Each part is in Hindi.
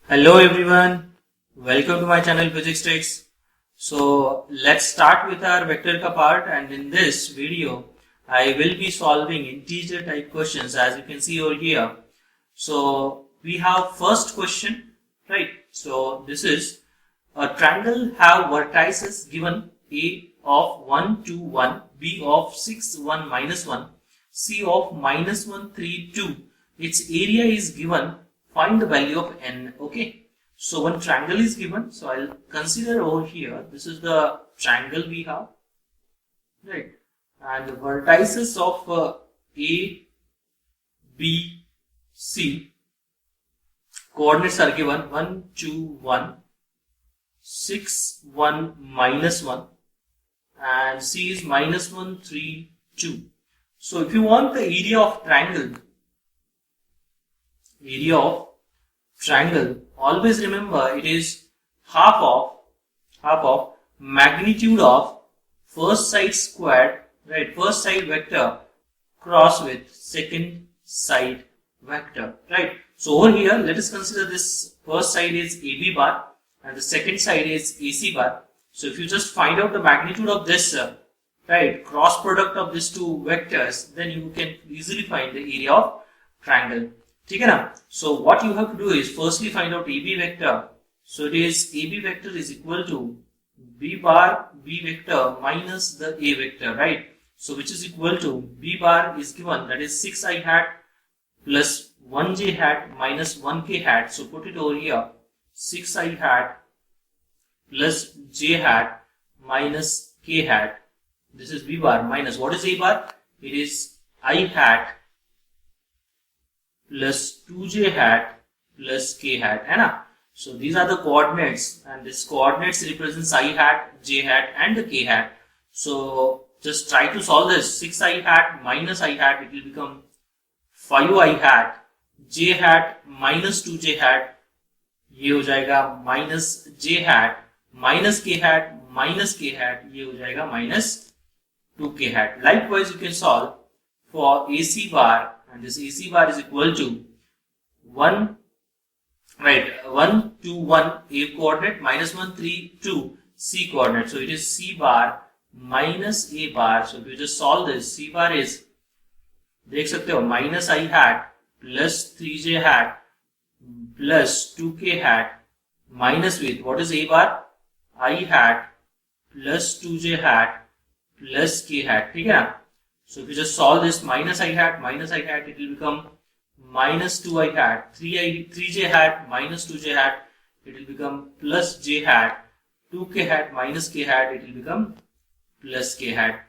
Hello everyone, welcome to my channel Physics Tricks. So let's start with our vector ka part, and in this video I will be solving integer type questions as you can see over here. So we have first question, right? So this is a triangle have vertices given A of 1, 2, 1, B of 6, 1, minus 1, C of minus 1, 3, 2. Its area is given. Find the value of n. Okay. So one triangle is given. So I'll consider over here. This is the triangle we have. Right. And the vertices of A, B, C. Coordinates are given 1, 2, 1, 6, 1, minus 1. And C is minus 1, 3, 2. So if you want the area of triangle, always remember it is half of magnitude of first side squared, right? First side vector cross with second side vector, right? So over here, let us consider this first side is AB bar and the second side is AC bar. So if you just find out the magnitude of this, right, cross product of these two vectors, then you can easily find the area of triangle. ठीक है ना? So what you have to do is firstly find out AB vector. So it is AB vector is equal to B bar B vector minus the A vector, right? So which is equal to B bar is given, that is 6i hat plus 1j hat minus 1k hat. So put it over here, 6i hat plus j hat minus k hat. This is B bar minus, what is A bar? It is I hat plus 2j hat plus k hat, है ना? So these are the coordinates, and this coordinates represents I hat, j hat and the k hat. So just try to solve this. 6i hat minus I hat, it will become 5i hat, j hat minus 2j hat, ये हो जाएगा minus j hat minus k hat minus k hat, ये हो जाएगा minus 2k hat. Likewise you can solve for AC bar, and this AC bar is equal to 1, right, 1, 2, 1 A coordinate minus 1, 3, 2 C coordinate. So it is C bar minus A bar. So if you just solve this, C bar is, देख सकते हो, minus I hat plus 3j hat plus 2k hat minus with, what is A bar? I hat plus 2j hat plus k hat, ठीक है ना? So if you just solve this, minus I hat, it will become minus 2I hat, 3j hat minus 2j hat, it will become plus j hat, 2k hat minus k hat, it will become plus k hat.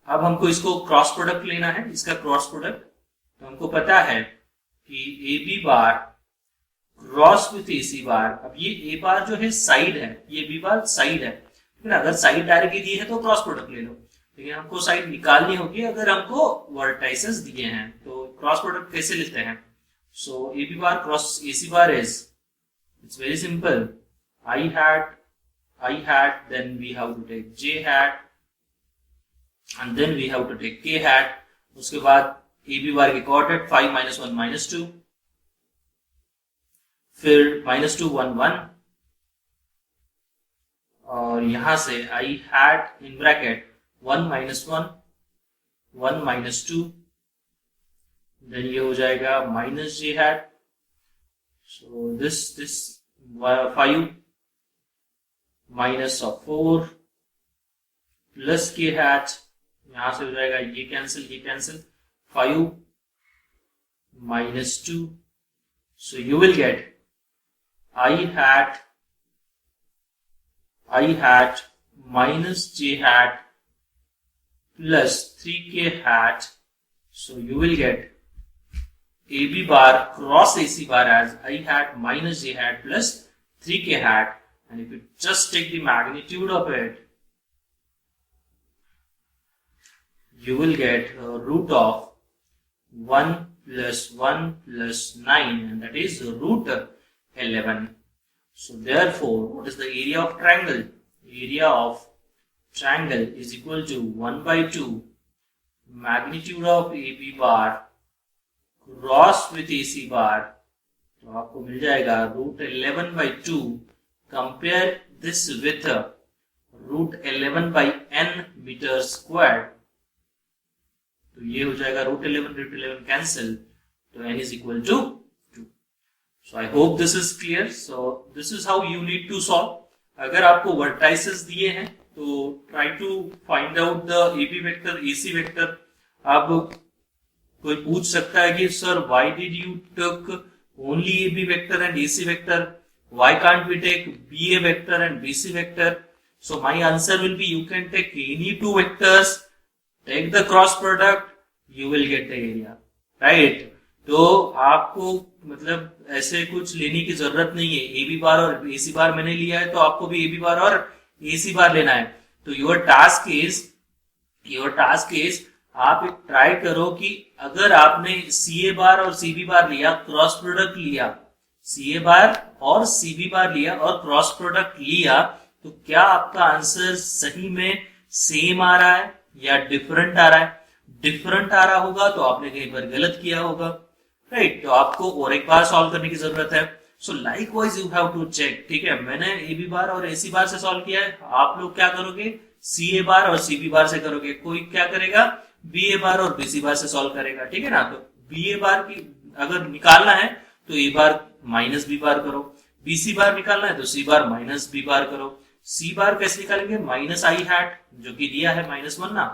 अब हमको इसको क्रॉस प्रोडक्ट लेना है, इसका क्रॉस प्रोडक्ट. तो हमको पता है कि AB bar cross with AC बार. अब ये A बार जो है साइड है, ये B बार साइड है, लेकिन अगर साइड डायरेक्टली दी है तो क्रॉस प्रोडक्ट ले लो, लेकिन हमको साइड निकालनी होगी अगर हमको वर्टाइसेस दिए हैं. तो क्रॉस प्रोडक्ट कैसे लेते हैं? सो AB bar cross AC bar is, it's very simple, I hat, then we have to take J hat and then we have to take K hat. उसके बाद AB बार के कोऑर्डिनेट 5 minus 1 minus 2, फिर minus 2 1 1, और यहां से I hat in bracket 1 minus 1, 1 minus 2, then ये हो जाएगा minus j hat. So this 5 minus of 4 plus k hat, यहां से हो जाएगा ये cancel, 5 minus 2. So you will get I hat minus j hat plus 3k hat. So you will get AB bar cross AC bar as I hat minus j hat plus 3k hat, and if you just take the magnitude of it, you will get root of 1 plus 1 plus 9, and that is root 11. So therefore, what is the area of triangle? Area of triangle is equal to 1 by 2 magnitude of AB bar cross with AC bar तो आपको मिल जाएगा √11/2 compare this with √11/n metre square. तो ये हो जाएगा √11 कैंसिल, तो n is equal to 2। So I hope this is clear. So this is how you need to solve. अगर आपको वर्टाइसेस दिए हैं तो try to find out the AB vector, AC vector. अब कोई पूछ सकता है कि sir why did you took only AB vector and AC vector, why can't we take BA vector and BC vector? So my answer will be, you can take any two vectors, take the cross product, you will get the area, right? तो आपको मतलब ऐसे कुछ लेने की जरूरत नहीं है। ए बी बार और ए सी बार मैंने लिया है तो आपको भी ए बी बार और ए सी बार लेना है। तो योर टास्क इज आप एक ट्राई करो कि अगर आपने सी ए बार और सी बी बार लिया, क्रॉस प्रोडक्ट लिया, सी ए बार और सी बी बार लिया और क्रॉस प्रोडक्ट लिया, तो क्या आपका आंसर सही में सेम आ रहा है या डिफरेंट आ रहा है? डिफरेंट आ रहा होगा तो आपने कहीं पर गलत किया होगा, राइट? तो आपको और एक बार सॉल्व करने की जरूरत है। So likewise you have to check, ठीक है? मैंने ए बी बार और ए सी बार से सॉल्व किया है, आप लोग क्या करोगे? सी ए बार और सी बी बार से करोगे। कोई क्या करेगा? बी ए बार और बी सी बार से सॉल्व करेगा, ठीक है ना? तो बी ए बार की अगर निकालना है तो ए बार माइनस बी बार करो, बी सी बार निकालना है तो सी बार माइनस बी बार करो। सी बार कैसे निकालेंगे? माइनस आई हैट, जो कि दिया है -1 ना,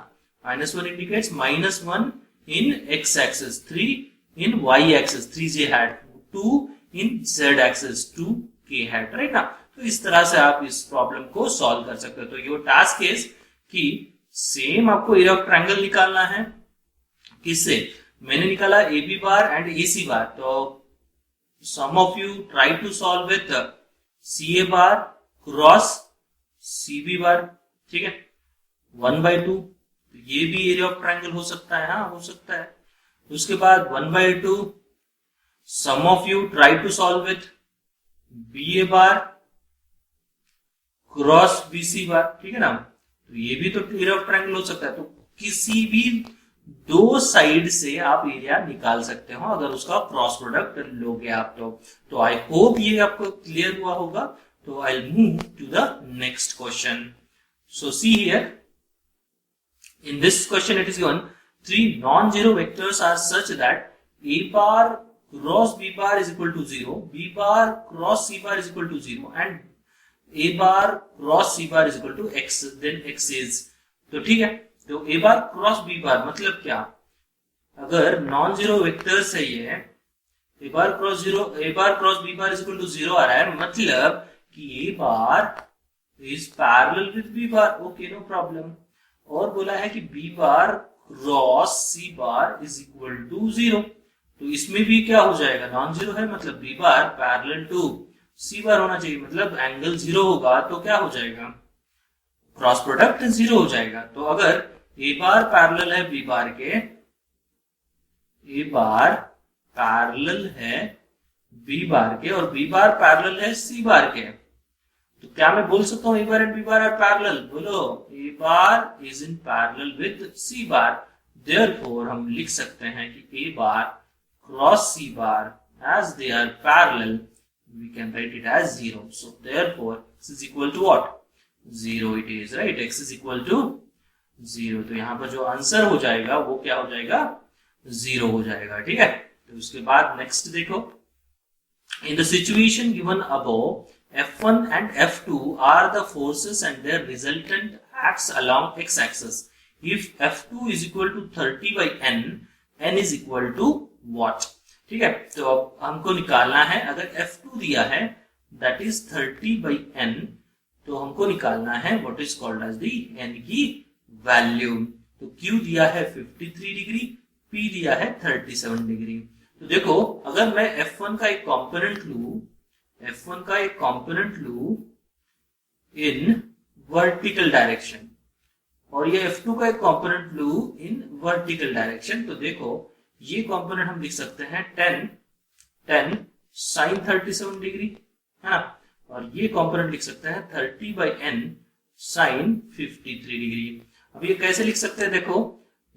-1 indicates -1 in x axis, 3 in y axis 3j hat, 2 in z axis 2k hat, right ना? तो इस तरह से आप इस प्रॉब्लम को सॉल्व कर सकते हो। तो योर टास्क इज कि सेम आपको एरिया ऑफ ट्रायंगल निकालना है। किससे? मैंने निकाला A B bar and A c bar, तो some of you try to solve with c a bar cross c b bar, ठीक है? 1/2, ये भी एरिया ऑफ ट्रायंगल हो सकता है, हाँ हो सकता है। उसके बाद 1/2 some of you try to solve with b a bar cross b c bar, ठीक है ना? तो ये भी तो एरिया ऑफ ट्रायंगल हो सकता है। तो किसी भी दो साइड से आप एरिया निकाल सकते हो अगर उसका क्रॉस प्रोडक्ट लोगे आप। तो आई होप ये आपको क्लियर हुआ होगा। So I'll move to the next question. So see here, in this question it is given 3 non-zero vectors are such that a bar cross b bar is equal to 0, b bar cross c bar is equal to 0 and a bar cross c bar is equal to x, then x is, तो ठीक है? तो a bar cross b bar मतलब क्या? अगर नॉन जीरो वेक्टर्स है ये, a bar cross b bar is equal to 0 आ रहा है, मतलब कि A bar is parallel with B bar, okay no problem. और बोला है कि B bar cross C bar is equal to 0, तो इसमें भी क्या हो जाएगा? नॉन जीरो है, मतलब B bar parallel to C bar होना चाहिए, मतलब एंगल 0 होगा तो क्या हो जाएगा? क्रॉस प्रोडक्ट 0 हो जाएगा। तो अगर A बार पैरेलल है B बार के, A बार पैरेलल है B बार के और B बार पैरेलल है C बार के, तो क्या मैं बोल सकता हूँ A bar and B bar are parallel? बोलो, A bar is in parallel with C bar, therefore हम लिख सकते हैं कि A bar cross C bar as they are parallel we can write it as 0, so therefore x is equal to what? 0 it is, right? x is equal to 0, तो यहाँ पर जो आंसर हो जाएगा वो क्या हो जाएगा? 0 हो जाएगा, ठीक है? तो उसके बाद नेक्स्ट देखो, in the situation given above, F1 and F2 are the forces and their resultant acts along x-axis. If F2 is equal to 30/n, n is equal to what? ठीक है? तो अब हमको निकालना है, अगर F2 दिया है that is 30/n, तो हमको निकालना है what is called as the n की वैल्यू। तो Q दिया है 53 डिग्री, P दिया है 37 डिग्री। तो देखो, अगर मैं F1 का एक कंपोनेंट लूं, F1 का एक कंपोनेंट लूं इन वर्टिकल डायरेक्शन और ये F2 का एक कंपोनेंट लूं इन वर्टिकल डायरेक्शन, तो देखो ये कंपोनेंट हम लिख सकते हैं 10 sin 37 डिग्री, है ना? और ये कंपोनेंट लिख सकते हैं 30/n sin 53 डिग्री। अब ये कैसे लिख सकते हैं? देखो,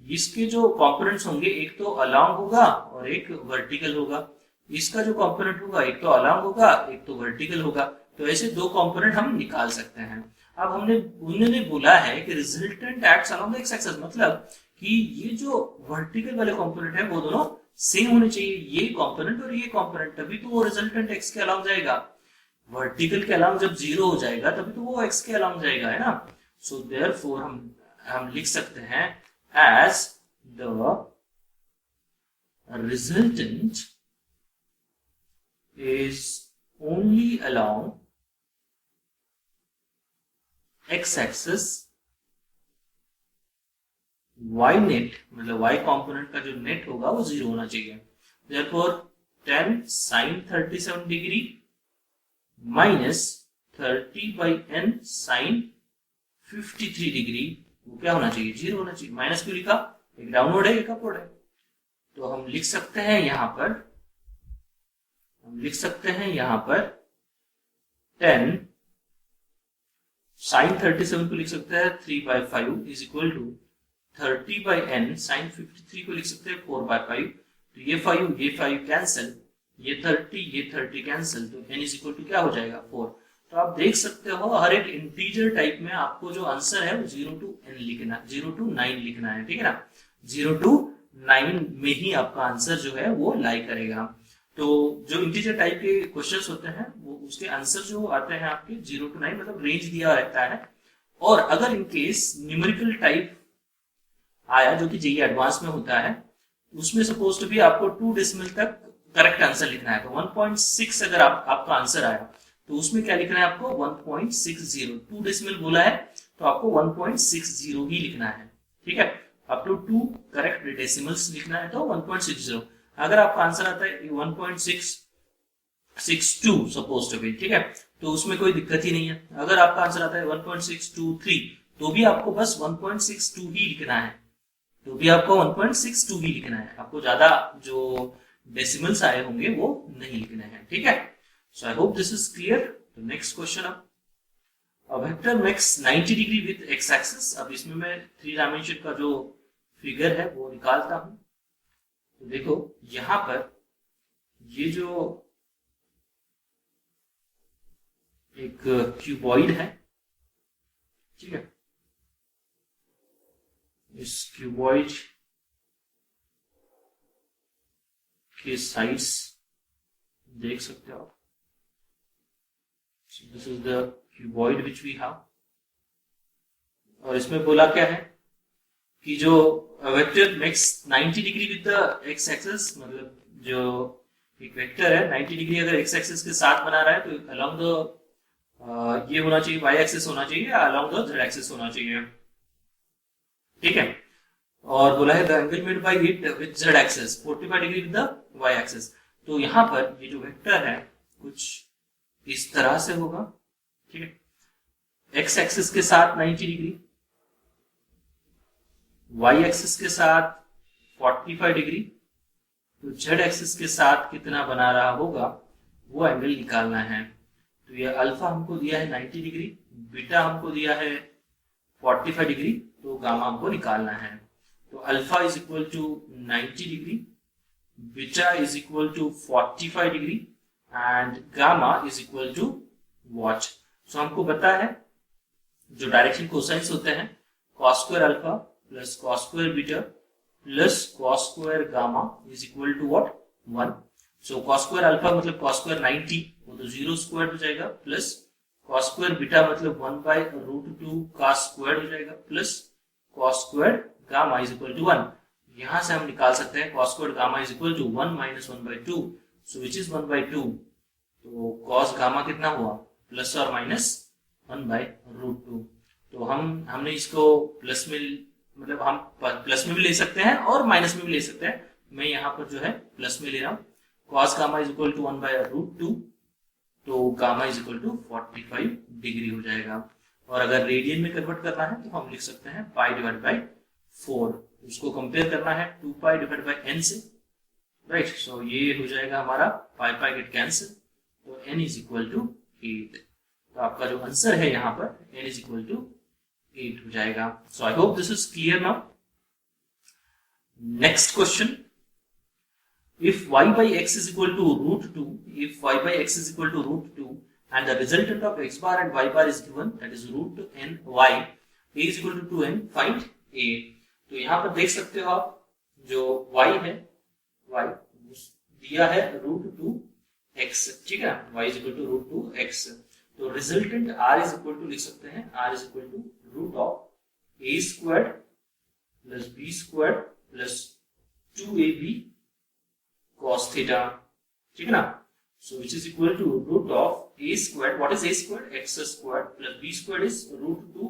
इसके जो कंपोनेंट्स होंगे, एक तो अलोंग होगा और एक वर्टिकल होगा। इसका जो कंपोनेंट होगा एक तो अलॉन्ग होगा, एक तो वर्टिकल होगा। तो ऐसे दो कंपोनेंट हम निकाल सकते हैं। अब उन्होंने बोला है कि resultant acts along the X axis, मतलब कि ये जो वर्टिकल वाले कंपोनेंट है वो दोनों सेम होने चाहिए, ये कंपोनेंट और ये कंपोनेंट, तभी तो वो रिजल्टेंट एक्स के अलॉन्ग जाएगा। वर्टिकल के अलॉन्ग जब जीरो हो जाएगा तभी तो वो एक्स के अलॉन्ग जाएगा, है ना। सो देयरफॉर हम लिख सकते हैं as the resultant is only along x-axis, y net मतलब y component का जो नेट होगा वो जीरो होना चाहिए। therefore 10 sin 37 degree minus 30 by n sin 53 degree वो क्या होना चाहिए, जीरो होना चाहिए। माइनस क्यों लिखा, एक डाउनवर्ड है एक अपवर्ड है। तो हम लिख सकते हैं यहां पर 10 साइन 37 को लिख सकते हैं 3/5 is equal to 30 by n sine 53 को लिख सकते हैं 4/5। तो ये 5 कैंसिल, ये 30 कैंसिल, तो n इज इक्वल टू क्या हो जाएगा 4। तो आप देख सकते हो हर एक इंटीजर टाइप में आपको जो आंसर है वो 0 to n लिखना, 0 to 9 लिखना है, ठीक है ना। 0 to 9 में ही आपका आंसर जो है वो लाई करेगा। तो जो इंटीजर टाइप के क्वेश्चंस होते हैं वो उसके आंसर जो आते हैं आपके 0 to 9 मतलब रेंज दिया रहता है। और अगर इन केस न्यूमेरिकल टाइप आया जो कि जेईई एडवांस में होता है, उसमें सपोज टू भी आपको 2 डेसिमल तक करेक्ट आंसर लिखना है। तो 1.6 अगर आपका आंसर आया तो उसमें क्या लिखना है आपको 1.60। 2 डेसिमल बोला है तो आपको 1.60 ही लिखना है, ठीक है। अप टू 2 करेक्ट डेसिमल्स लिखना है तो 1.60। अगर आपका आंसर आता है 1.662 सपोज टू बी, ठीक है, तो उसमें कोई दिक्कत ही नहीं है। अगर आपका आंसर आता है 1.623 तो भी आपको बस 1.62 ही लिखना है, तो भी आपको 1.62 ही लिखना है, आपको ज्यादा जो डेसिमल्स आए होंगे वो नहीं लिखने हैं, ठीक है। So I hope this is clear. तो नेक्स्ट क्वेश्चन अब vector makes 90 degree with x axis. अब इसमें मैं 3 डायमेंशन का जो फिगर है वो निकालता हूं। तो देखो यहां पर ये जो एक क्यूबॉइड है, ठीक है, इस क्यूबॉइड के साइड्स देख सकते हो आप। This is the cuboid which we have. और इसमें बोला क्या है कि जो vector makes 90 degree with the X axis, मतलब जो एक वेक्टर है 90 डिग्री अगर एक्स एक्सिस के साथ बना रहा है तो अलोंग द ये होना चाहिए वाई एक्सिस होना चाहिए या अलोंग द जेड एक्सिस होना चाहिए, ठीक है। और बोला है the angle made by it with Z axis 45 degree with the Y axis. तो यहां पर ये जो वेक्टर है कुछ इस तरह से होगा, ठीक है। एक्स एक्सिस के साथ 90 डिग्री, वाई एक्सिस के साथ 45 डिग्री, तो जेड एक्सिस के साथ कितना बना रहा होगा वो एंगल निकालना है। तो ये अल्फा हमको दिया है 90 डिग्री, बीटा हमको दिया है 45 डिग्री, तो गामा हमको निकालना है। तो alpha is equal to 90 degree, beta is equal to 45 degree and gamma is equal to what. So हमको पता है जो डायरेक्शन कोसाइंस होते हैं cos square alpha plus cos square beta plus cos square gamma is equal to what 1। So cos square alpha मतलब cos स्क्वायर 90 वो तो 0 स्क्वायर हो जाएगा, प्लस cos स्क्वायर बीटा मतलब 1/√2 cos स्क्वायर हो जाएगा, plus cos square gamma is equal to 1। यहां से हम निकाल सकते हैं cos square gamma is equal to 1 - 1/2, so which is 1/2। तो cos गामा कितना हुआ प्लस और माइनस 1/√2। तो हमने इसको प्लस में मतलब हम प्लस में भी ले सकते हैं और माइनस में भी ले सकते हैं। मैं यहाँ पर जो है प्लस में ले रहा हूँ। cos gamma is equal to 1/√2, तो gamma is equal to 45 degree हो जाएगा। और अगर रेडियन में कन्वर्ट करना है तो हम लिख सकते हैं π/4। उसको कंपेयर करना है 2π/n से, राइट। सो ये हो जाएगा हमारा पाई गेट कैंसिल, तो n इज इक्वल टू 8। तो आपका जो आंसर है यहाँ पर n इज इक्वल टू 8 हो जाएगा। So I hope this is clear now. Next question, if y by x is equal to root 2, if y by x is equal to root 2 and the resultant of x bar and y bar is given, that is root n y, a is equal to 2n, find a. तो यहाँ पर देख सकते हो आप जो y है, y दिया है रूट 2 x, ठीक है, y is equal to root 2 x. तो resultant r is equal to लिख सकते हैं, r is equal to root of a squared plus b squared plus 2ab cos theta, ठीक है ना. So which is equal to root of a squared. What is a squared? X squared plus b squared is root 2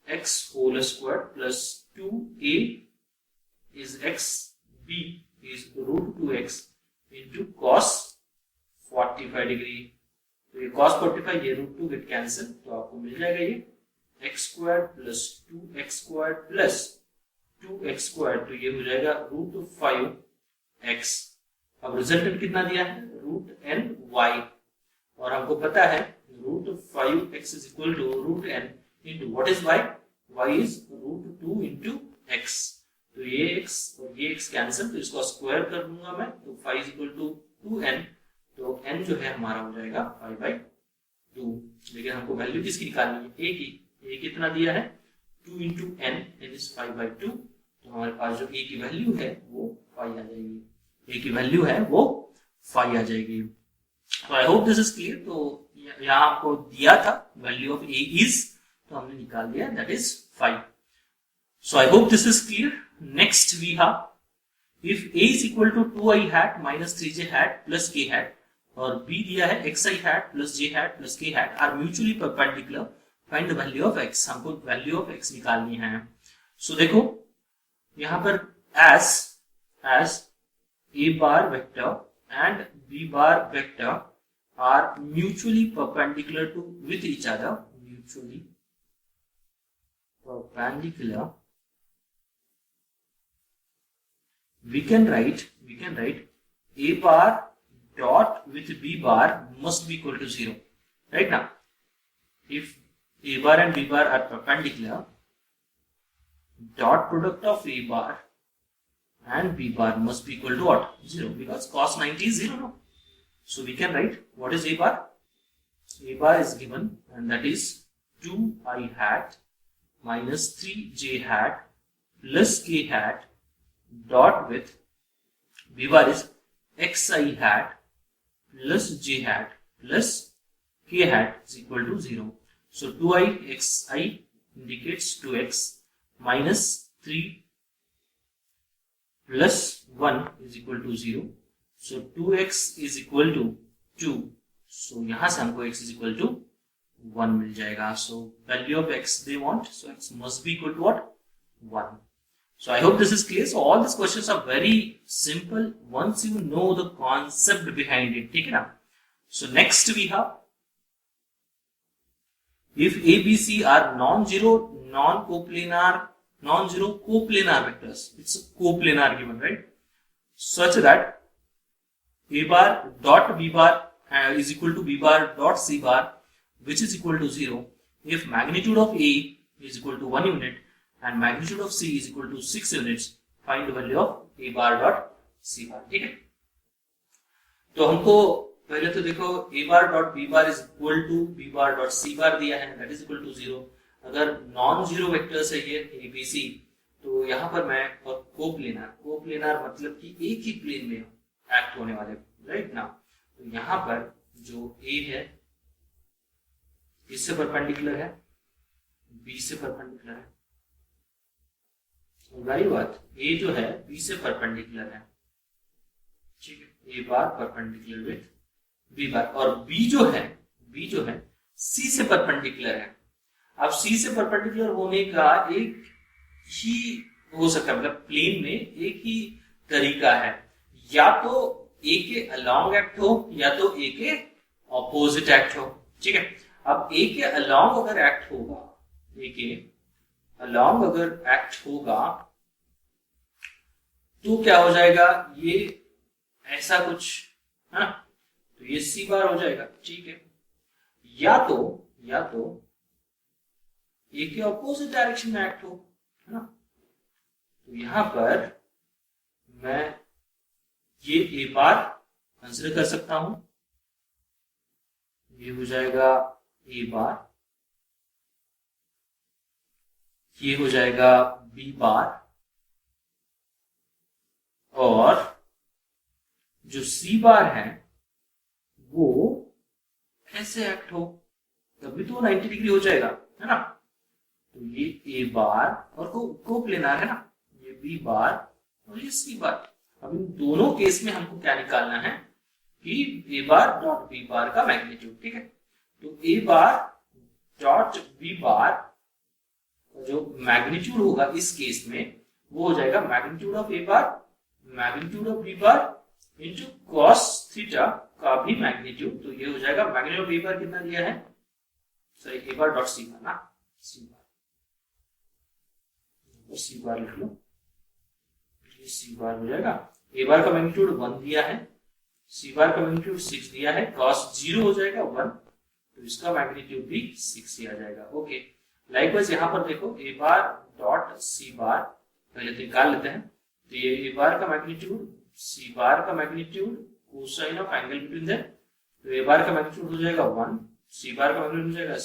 x whole squared plus 2a is x, b is root 2x into cos 45 degree. तो ये cos 45, ये root 2 गेट कैंसिल, तो आपको मिल जाएगा ये x squared plus 2x squared plus 2x squared, तो ये हो जाएगा root 5x. अब रिजल्टेंट कितना दिया है? रूट एन वाई, और हमको पता है root 5x is equal to root N into what is y? y is root 2 into x. तो ये x और ये x कैंसिल, तो इसको स्क्वायर कर दूंगा मैं, तो 5 इज इक्वल टू 2n, तो n जो है हमारा हो जाएगा 5/2. लेकिन हमको वैल्यू किसकी निकालनी है? a की. a कितना दिया है? 2 इंटू n, n इज 5/2, तो हमारे पास जो a की वैल्यू है वो 5 आ जाएगी. a की वैल्यू है वो 5 आ जाएगी. तो आई होप दिस इज क्लियर. तो यहाँ आपको दिया था वैल्यू ऑफ a इज, तो हमने निकाल दिया, that is 5. So I hope this is clear. Next we have if a is equal to 2i hat minus 3j hat plus k hat और b दिया है xi hat plus j hat plus k hat are mutually perpendicular, find the value of x. हमको वैल्यू ऑफ x निकालनी है. सो देखो यहाँ पर as a bar vector and b bar vector are mutually perpendicular to with each other, mutually perpendicular, we can write a bar dot with b bar must be equal to 0. Right now, if a bar and b bar are perpendicular, dot product of a bar and b bar must be equal to what? 0, because cos 90 is 0 now. So we can write what is a bar? A bar is given, and that is 2i hat minus 3j hat plus k hat dot with b bar is xi hat plus j hat plus k hat is equal to 0. So 2i xi indicates 2x minus 3 plus 1 is equal to 0. So 2x is equal to 2. So यहाँ से हमको x is equal to 1 मिल जाएगा. So value of x they want. So x must be equal to what? 1. So I hope this is clear. So all these questions are very simple once you know the concept behind it. ठीक है ना? So next we have if A, B, C are non-zero, non-zero coplanar vectors. It's a coplanar given, right? Such that A bar dot B bar is equal to B bar dot C bar, which is equal to 0. If magnitude of A is equal to 1 unit and magnitude of C is equal to 6 units, find the value of A bar dot C bar. ठीक है? तो हमको पहले तो देखो A bar dot B bar is equal to B bar dot C bar दिया है, that is equal to 0. अगर नॉन जीरो वेक्टर्स है ये ए बी सी, तो यहाँ पर मैं और कोप्लेनार मतलब कि एक ही प्लेन में एक्ट होने वाले, राइट ना. तो यहाँ पर जो ए है इससे परपेंडिकुलर है, बी से परपेंडिकुलर है. वही बात, ए जो है बी से परपेंडिकुलर है, ठीक है, ए बार परपेंडिकुलर विद बी बार, और बी जो है सी से परपेंडिकुलर है. अब सी से परपेंडिकुलर होने का एक ही हो सकता है, मतलब प्लेन में एक ही तरीका है, या तो ए के अलोंग एक्ट हो या तो ए के ऑपोजिट एक्ट हो. ठीक है, अब ए के अलोंग अगर एक्ट होगा, ए के अलोंग अगर एक्ट होगा तो क्या हो जाएगा, ये ऐसा कुछ है ना, तो ये सी बार हो जाएगा. ठीक है, या तो ए के ऑपोजिट डायरेक्शन में एक्ट हो, है ना. तो यहां पर मैं ये ए बार कंसिडर कर सकता हूं, ये हो जाएगा ए बार, ये हो जाएगा बी बार, और जो सी बार है वो ऐसे एक्ट हो, तभी तो 90 डिग्री हो जाएगा, है ना। तो ये ए बार और को प्लेनार है ना, ये बी बार और ये सी बार। अब इन दोनों केस में हमको क्या निकालना है कि ए बार डॉट बी बार का मैग्नीट्यूड, ठीक है। तो ए बार डॉट बी बार जो मैग्नीट्यूड होगा इस केस में वो हो जाएगा magnitude of A bar magnitude of B bar into cos theta का भी मैग्नीट्यूड। तो ये हो जाएगा मैग्नीट्यूड ऑफ ए बार कितना दिया है, सॉरी ए बार डॉट सी बार ना, सी बार, सी बार लिख लो, ये सी बार हो जाएगा। ए बार का मैग्नीट्यूड 1 दिया है, सी बार का मैग्नीट्यूड 6 दिया है, कॉस 0 हो जाएगा 1, तो इसका मैग्नीट्यूड भी 6 ही आ जाएगा। ओके, लाइकवाइज यहाँ पर देखो ए बार डॉट सी बार पहले तो निकाल लेते हैं। तो ये ए बार का मैग्नीट्यूड, सी बार का magnitude, cosine of angle between them. तो ए बार का मैग्नीट्यूड हो जाएगा 1, सी बार का मैग्नीट्यूड हो जाएगा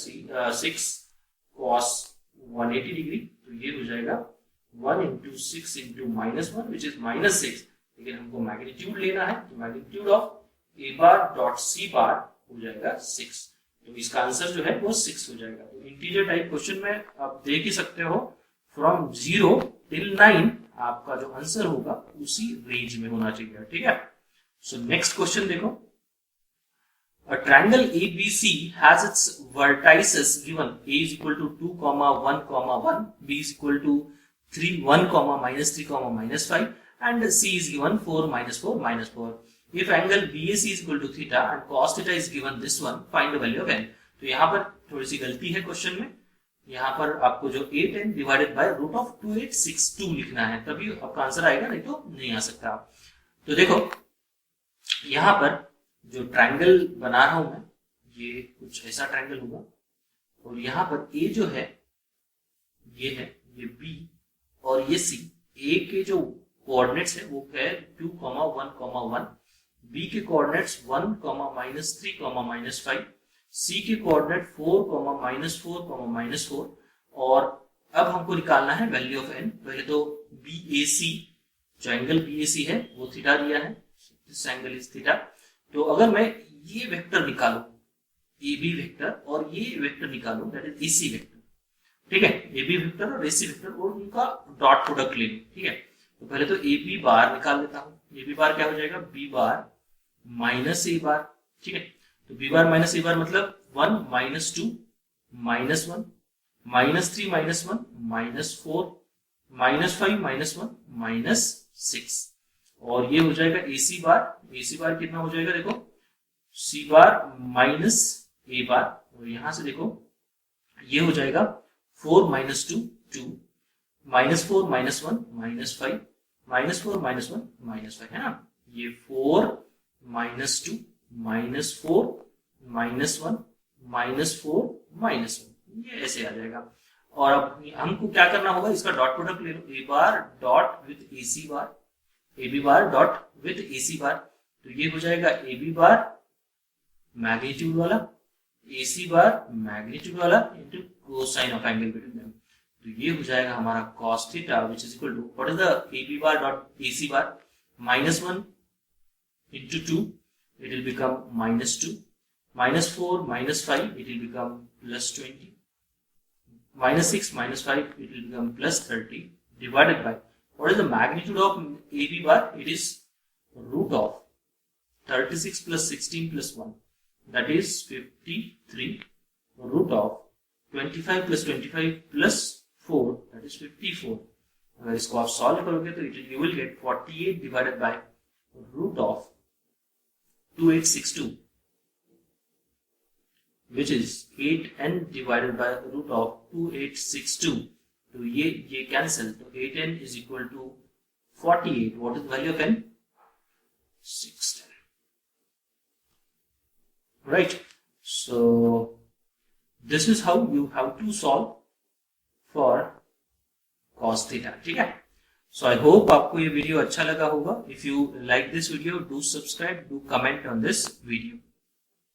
6 कॉस 180 डिग्री। तो ये हो जाएगा 1 इंटू 6 इंटू -1 विच इज -6। लेकिन हमको मैग्नीट्यूड लेना है, तो magnitude of A bar dot c bar हो जाएगा 6। तो इसका आंसर जो है वो 6 हो जाएगा। तो इंटीजर टाइप क्वेश्चन में आप देख ही सकते हो फ्रॉम 0 till 9 आपका जो आंसर होगा उसी रेंज में होना चाहिए, ठीक है। सो नेक्स्ट क्वेश्चन देखो, a triangle ABC has its vertices given a is equal to 2, 1, 1, b is equal to 3, 1, -3, -5 and c is given 4, -4, -4. If angle BAC is equal to theta and cos theta is given this one, find the value of n. तो यहाँ पर थोड़ी सी गलती है क्वेश्चन में, यहाँ पर आपको जो 8n divided by root of 2862 लिखना है, तभी आपका आंसर आएगा, नहीं तो नहीं आ सकता। तो देखो यहाँ पर जो ट्रायंगल बना रहा हूं मैं, ये कुछ ऐसा ट्रायंगल होगा, और यहाँ पर ए जो है ये है, ये बी और ये सी। ए के जो कोऑर्डिनेट्स है वो है 2, 1, 1, बी के कोऑर्डिनेट्स 1, -3, -5, सी के कोऑर्डिनेट 4, -4, -4, और अब हमको निकालना है वैल्यू ऑफ एन। पहले तो BAC, जो एंगल BAC है वो थीटा दिया है, दिस एंगल इज थीटा। तो अगर मैं ये वेक्टर निकालूं, AB वेक्टर और ये वेक्टर निकालूं, दैट इज AC वेक्टर, ठीक है, AB वेक्टर और AC वेक्टर, और उनका डॉट प्रोडक्ट ले लूं, ठीक है। तो पहले तो AB बार निकाल लेता हूं। AB बार क्या हो जाएगा, B बार माइनस A बार, ठीक है। तो B बार माइनस A बार मतलब 1, -2, -1, -3, -1, -4, -5, -1, -6, और ये हो जाएगा AC बार। AC बार कितना हो जाएगा, देखो C बार माइनस A बार, और यहां से देखो ये हो जाएगा 4, -2, 2, -4, -1, -5, -4, -1, -5, है ना। ये 4, -2, -4, -1, -4, -1, ये ऐसे आ जाएगा। और अब हमको क्या करना होगा, इसका डॉट प्रोडक्ट ले लो, A bar dot with AC bar, AB bar dot with AC bar. तो ये हो जाएगा AB बार मैग्नीट्यूड वाला, AC बार मैग्नीट्यूड वाला into cosine of angle between them. तो ये हो जाएगा हमारा cos theta which is equal to what is the AB bar dot AC bar, -1 into 2 it will become -2, -4, -5 it will become +20, -6, -5 it will become +30, divided by what is the magnitude of AB bar, it is root of 36 plus 16 plus 1, that is 53, root of 25 plus 25 plus 4, that is 54. अगर इसको आप सॉल्व करोगे तो you will get 48 divided by root of 2862, which is 8n divided by root of 2862. तो ये कैंसिल, तो 8n is equal to 48. What is the value of n? 610. Right. So this is how you have to solve for cos theta. ठीक है. सो आई होप आपको ये वीडियो अच्छा लगा होगा. If you like this video, do subscribe, do comment on this video.